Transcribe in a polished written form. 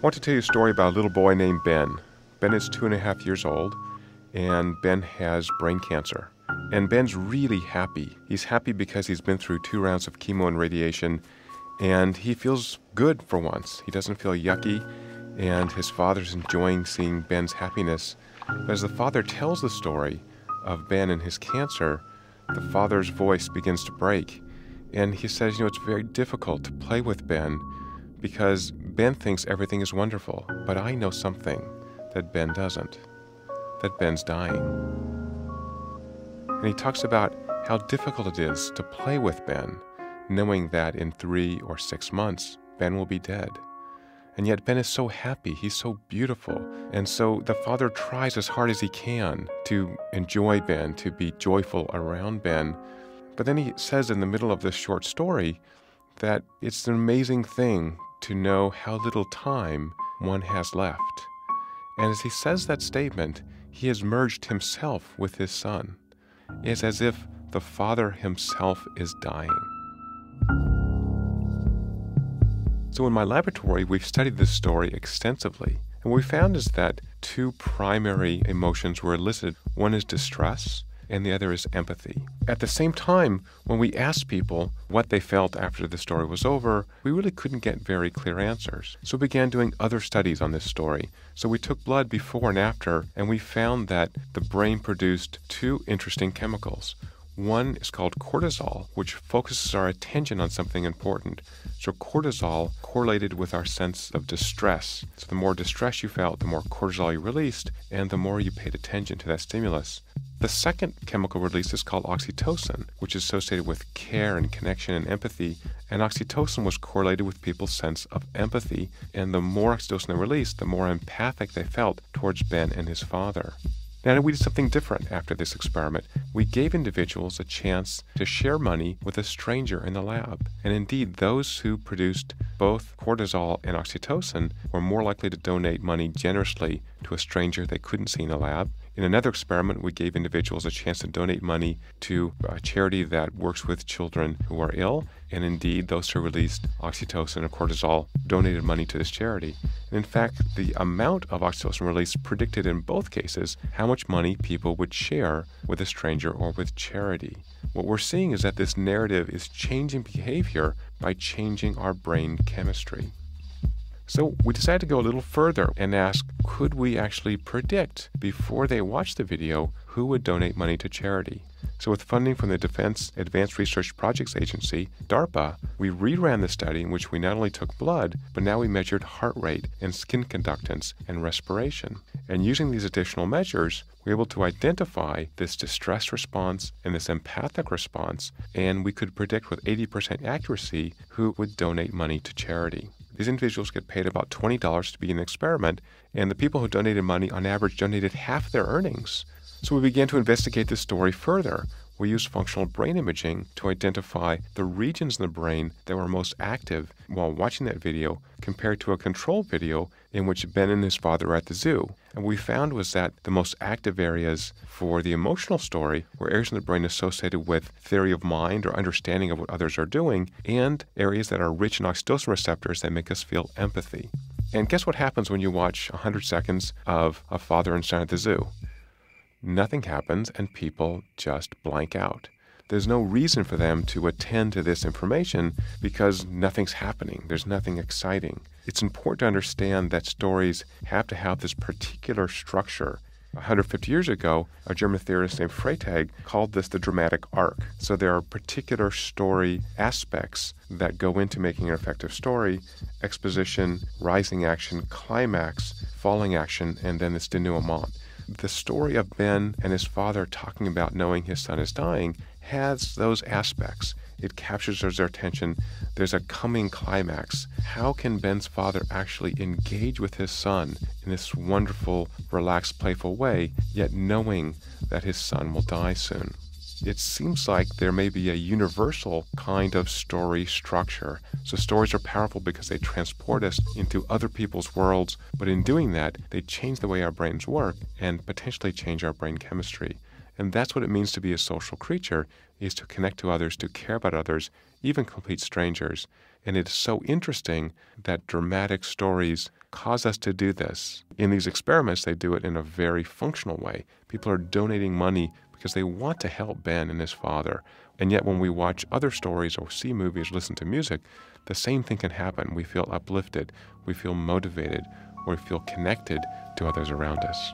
want to tell you a story about a little boy named Ben. Ben is 2.5 years old, and Ben has brain cancer. And Ben's really happy. He's happy because he's been through 2 rounds of chemo and radiation, and he feels good for once. He doesn't feel yucky, and his father's enjoying seeing Ben's happiness. But as the father tells the story of Ben and his cancer, the father's voice begins to break. And he says, it's very difficult to play with Ben because Ben thinks everything is wonderful, but I know something that Ben doesn't, that Ben's dying. And he talks about how difficult it is to play with Ben, knowing that in 3 or 6 months, Ben will be dead. And yet Ben is so happy, he's so beautiful. And so the father tries as hard as he can to enjoy Ben, to be joyful around Ben. But then he says in the middle of this short story that it's an amazing thing to know how little time one has left. And as he says that statement, he has merged himself with his son. It's as if the father himself is dying. So in my laboratory, we've studied this story extensively. And what we found is that 2 primary emotions were elicited. One is distress, and the other is empathy. At the same time, when we asked people what they felt after the story was over, we really couldn't get very clear answers. So we began doing other studies on this story. So we took blood before and after, and we found that the brain produced 2 interesting chemicals. One is called cortisol, which focuses our attention on something important. So cortisol correlated with our sense of distress. So the more distress you felt, the more cortisol you released, and the more you paid attention to that stimulus. The second chemical release is called oxytocin, which is associated with care and connection and empathy. And oxytocin was correlated with people's sense of empathy. And the more oxytocin they released, the more empathic they felt towards Ben and his father. Now, we did something different after this experiment. We gave individuals a chance to share money with a stranger in the lab. And indeed, those who produced both cortisol and oxytocin were more likely to donate money generously to a stranger they couldn't see in the lab. In another experiment, we gave individuals a chance to donate money to a charity that works with children who are ill. And indeed, those who released oxytocin and cortisol donated money to this charity. And in fact, the amount of oxytocin release predicted in both cases how much money people would share with a stranger or with charity. What we're seeing is that this narrative is changing behavior by changing our brain chemistry. So we decided to go a little further and ask, could we actually predict before they watched the video who would donate money to charity? So with funding from the Defense Advanced Research Projects Agency, DARPA, we reran the study in which we not only took blood, but now we measured heart rate and skin conductance and respiration. And using these additional measures, we were able to identify this distress response and this empathic response, and we could predict with 80% accuracy who would donate money to charity. These individuals get paid about $20 to be in the experiment, and the people who donated money on average donated half their earnings. So we began to investigate this story further. We used functional brain imaging to identify the regions in the brain that were most active while watching that video compared to a control video in which Ben and his father were at the zoo. And what we found was that the most active areas for the emotional story were areas in the brain associated with theory of mind or understanding of what others are doing, and areas that are rich in oxytocin receptors that make us feel empathy. And guess what happens when you watch 100 seconds of a father and son at the zoo? Nothing happens and people just blank out. There's no reason for them to attend to this information because nothing's happening. There's nothing exciting. It's important to understand that stories have to have this particular structure. 150 years ago, a German theorist named Freytag called this the dramatic arc. So there are particular story aspects that go into making an effective story: exposition, rising action, climax, falling action, and then this denouement. The story of Ben and his father talking about knowing his son is dying has those aspects. It captures their attention. There's a coming climax. How can Ben's father actually engage with his son in this wonderful, relaxed, playful way, yet knowing that his son will die soon? It seems like there may be a universal kind of story structure. So stories are powerful because they transport us into other people's worlds, but in doing that, they change the way our brains work and potentially change our brain chemistry. And that's what it means to be a social creature, is to connect to others, to care about others, even complete strangers. And it's so interesting that dramatic stories cause us to do this. In these experiments, they do it in a very functional way. People are donating money because they want to help Ben and his father. And yet when we watch other stories or see movies, listen to music, the same thing can happen. We feel uplifted, we feel motivated, or we feel connected to others around us.